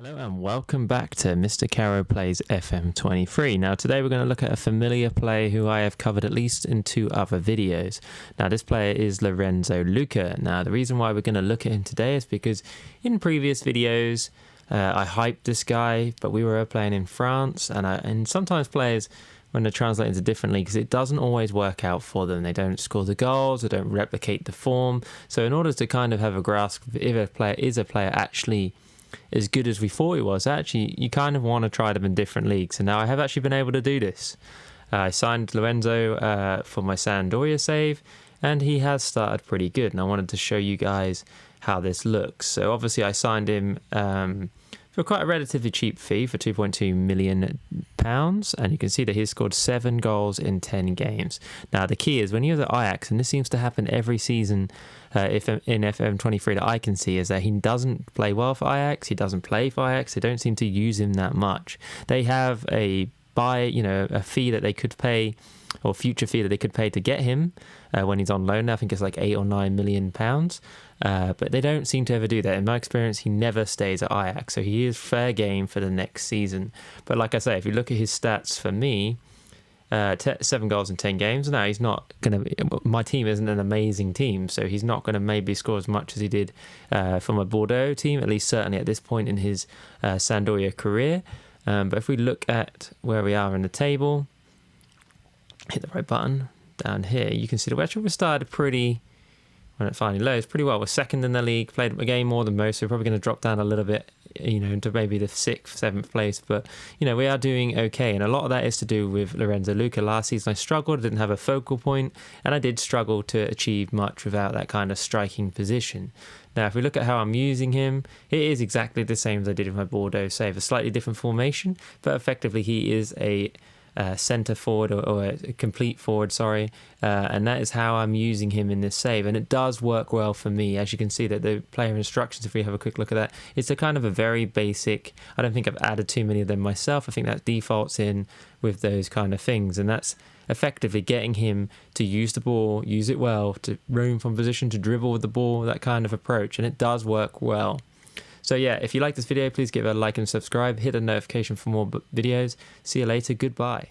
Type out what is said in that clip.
Hello and welcome back to Mr. Caro Plays FM23. Now today we're going to look at a familiar player who I have covered at least in 2 other videos. Now this player is Lorenzo Luca. Now the reason why we're going to look at him today is because in previous videos I hyped this guy, but we were playing in France, and sometimes players, when they translate into different leagues, it doesn't always work out for them. They don't score the goals, they don't replicate the form. So in order to kind of have a grasp of if a player is a player actually as good as we thought he was, actually you kind of want to try them in different leagues, and now I have actually been able to do this. I signed Lorenzo for my Sampdoria save, and he has started pretty good, and I wanted to show you guys how this looks. So obviously I signed him for quite a relatively cheap fee for £2.2 million, and you can see that he's scored 7 goals in 10 games. Now the key is when he was at Ajax, and this seems to happen every season if in FM23 that I can see, is that he doesn't play well for Ajax, he doesn't play for Ajax, they don't seem to use him that much. They have a fee that they could pay, or future fee that they could pay to get him when he's on loan. I think it's like £8 or £9 million, but they don't seem to ever do that. In my experience, he never stays at Ajax, so he is fair game for the next season. But like I say, if you look at his stats for me, 7 goals in 10 games. Now he's not going to, my team isn't an amazing team, so he's not going to maybe score as much as he did for my Bordeaux team, at least certainly at this point in his Sampdoria career. But if we look at where we are in the table, hit the right button down here, you can see that we started pretty, when it finally loads, pretty well. We're second in the league, played a game more than most, so we're probably going to drop down a little bit, into maybe the 6th, 7th place, but we are doing okay, and a lot of that is to do with Lorenzo Luca. Last season I struggled, I didn't have a focal point, and I did struggle to achieve much without that kind of striking position. Now if we look at how I'm using him, it is exactly the same as I did with my Bordeaux save, a slightly different formation, but effectively he is a centre forward or a complete forward, and that is how I'm using him in this save, and it does work well for me. As you can see that the player instructions, if we have a quick look at that, it's a kind of a very basic, I don't think I've added too many of them myself, I think that defaults in with those kind of things, and that's effectively getting him to use the ball, use it well, to roam from position, to dribble with the ball, that kind of approach, and it does work well. So yeah, if you like this video, please give it a like and subscribe, hit the notification for more videos. See you later, goodbye.